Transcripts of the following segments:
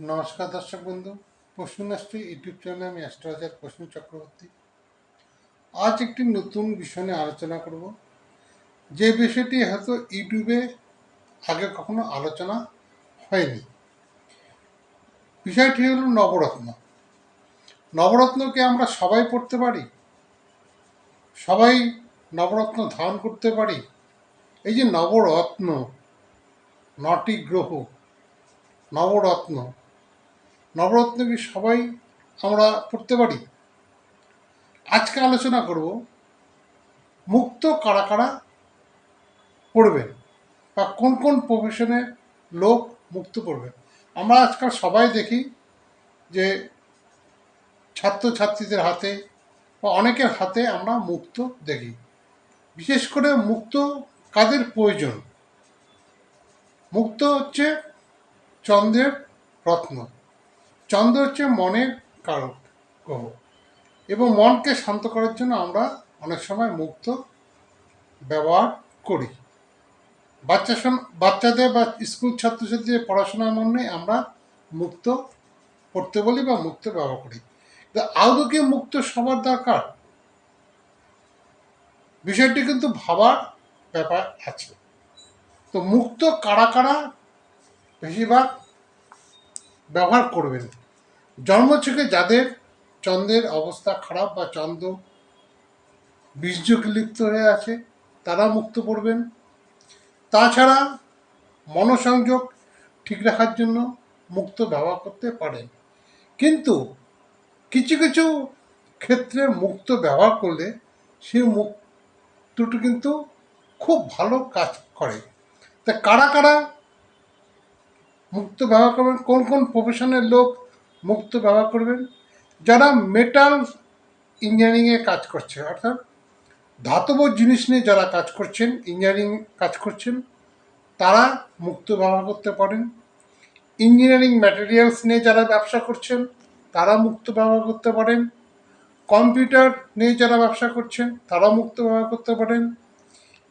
নমস্কার দর্শক বন্ধু, প্রশ্ননাস্ট্রি ইউটিউব চ্যানেলে আমি অ্যাস্ট্রোলজার প্রশ্ন চক্রবর্তী। আজ একটি নতুন বিষয় নিয়ে আলোচনা করব, যে বিষয়টি হয়তো ইউটিউবে আগে কখনো আলোচনা হয়নি। বিষয়টি হলো নবরত্ন। নবরত্নকে আমরা সবাই পড়তে পারি, সবাই নবরত্ন ধারণ করতে পারি। এই যে নবরত্ন, নটি গ্রহ, নবরত্ন, নবরত্নকে সবাই আমরা পড়তে পারি। আজকে আলোচনা করব মুক্ত কারা কারা পড়বেন বা কোন কোন প্রফেশনের লোক মুক্ত পড়বেন। আমরা আজকাল সবাই দেখি যে ছাত্রছাত্রীদের হাতে বা অনেকের হাতে আমরা মুক্ত দেখি। বিশেষ করে মুক্ত কাদের প্রয়োজন? মুক্ত হচ্ছে চন্দ্রের রত্ন। চন্দ্র হচ্ছে মনের কারক গ্রহ, এবং মনকে শান্ত করার জন্য আমরা অনেক সময় মুক্ত ব্যবহার করি। বাচ্চাদের বা স্কুল ছাত্রছাত্রীদের পড়াশোনার মনে আমরা মুক্ত পড়তে বলি বা মুক্ত ব্যবহার করি। আদৌ কি মুক্ত সবার দরকার? বিষয়টি কিন্তু ভাবার ব্যাপার আছে। তো মুক্ত কারা কারা বেশিরভাগ ব্যবহার করবেন? জন্মছকে যাদের চন্দ্রের অবস্থা খারাপ বা চন্দ্র বীর্যকে লিপ্ত হয়ে আছে তারা মুক্ত পড়বেন। তাছাড়া মনসংযোগ ঠিক রাখার জন্য মুক্ত ব্যবহার করতে পারেন। কিন্তু কিছু কিছু ক্ষেত্রে মুক্ত ব্যবহার করলে সেই মুক্তটি কিন্তু খুব ভালো কাজ করে। তা কারা কারা মুক্ত ব্যবহার করবেন? কোন কোন প্রফেশনের লোক মুক্ত ব্যবহার করবেন? যারা মেটাল ইঞ্জিনিয়ারিংয়ে কাজ করছে, অর্থাৎ ধাতব জিনিস নিয়ে যারা কাজ করছেন, ইঞ্জিনিয়ারিং কাজ করছেন, তারা মুক্ত ব্যবহার করতে পারেন। ইঞ্জিনিয়ারিং ম্যাটেরিয়ালস নিয়ে যারা ব্যবসা করছেন তারা মুক্ত ব্যবহার করতে পারেন। কম্পিউটার নিয়ে যারা ব্যবসা করছেন তারা মুক্ত ব্যবহার করতে পারেন।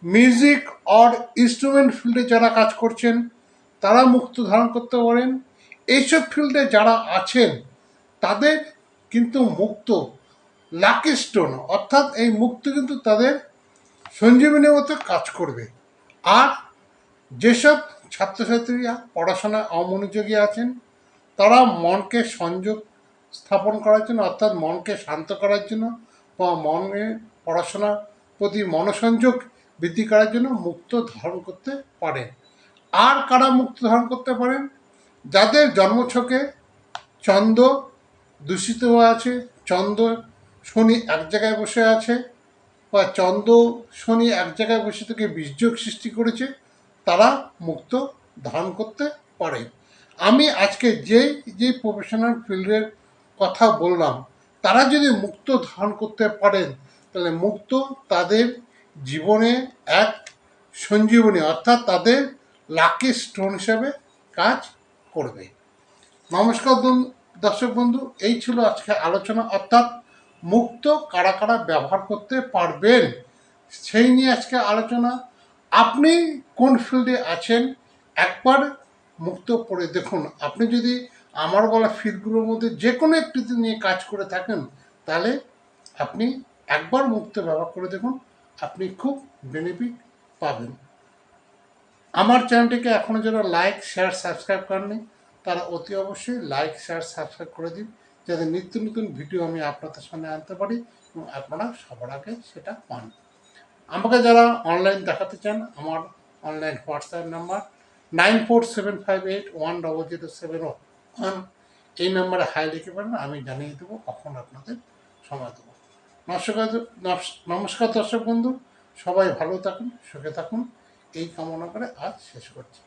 মিউজিক আর ইনস্ট্রুমেন্ট ফিল্ডে যারা কাজ করছেন তারা মুক্ত ধারণ করতে পারেন। এইসব ফিল্ডে যারা আছেন তাদের কিন্তু মুক্ত লাকি স্টোন, অর্থাৎ এই মুক্ত কিন্তু তাদের সঞ্জীবনীর মতো কাজ করবে। আর যেসব ছাত্রছাত্রীরা পড়াশোনায় অমনোযোগী আছেন তারা মনকে সংযোগ স্থাপন করার জন্য, অর্থাৎ মনকে শান্ত করার জন্য বা মনের পড়াশোনার প্রতি মনোসংযোগ বৃদ্ধি করার জন্য মুক্ত ধারণ করতে পারেন। আর কারা মুক্ত ধারণ করতে পারেন? যাদের জন্মছকে চন্দ্র দূষিত হয়ে আছে, চন্দ্র শনি এক জায়গায় বসে আছে, বা চন্দ্র শনি এক জায়গায় বসে থেকে বীর্যক সৃষ্টি করেছে, তারা মুক্ত ধারণ করতে পারে। আমি আজকে যে প্রফেশনাল ফিল্ডের কথা বললাম, তারা যদি মুক্ত ধারণ করতে পারেন তাহলে মুক্ত তাদের জীবনে এক সঞ্জীবনী, অর্থাৎ তাদের লাকি স্টোন হিসাবে কাজ করবে। নমস্কার দর্শক বন্ধু, এই ছিল আজকে আলোচনা, অর্থাৎ মুক্ত কারা কারা ব্যবহার করতে পারবেন সেই নিয়ে আজকে আলোচনা। আপনি কোন ফিল্ডে আছেন একবার মুক্ত পড়ে দেখুন। আপনি যদি আমার বলা ফিল্ডগুলোর মধ্যে যে কোনো একটিতে নিয়ে কাজ করে থাকেন তাহলে আপনি একবার মুক্ত ব্যবহার করে দেখুন, আপনি খুব বেনিফিট পাবেন। আমার চ্যানেলটিকে এখনও যারা লাইক শেয়ার সাবস্ক্রাইব করেননি তারা অতি অবশ্যই লাইক শেয়ার সাবস্ক্রাইব করে দিন, যাতে নিত্য নতুন ভিডিও আমি আপনাদের সামনে আনতে পারি এবং আপনারা সবার আগে সেটা পান। আমাকে যারা অনলাইন দেখাতে চান, আমার অনলাইন হোয়াটসঅ্যাপ নাম্বার 9475810071, এই নাম্বারে হাই লিখে পারেন, আমি জানিয়ে দেবো কখন আপনাদের সময় দেবো। নমস্কার দর্শক বন্ধু, সবাই ভালো থাকুন, সুখে থাকুন, এই কামনা করে আজ শেষ করছি।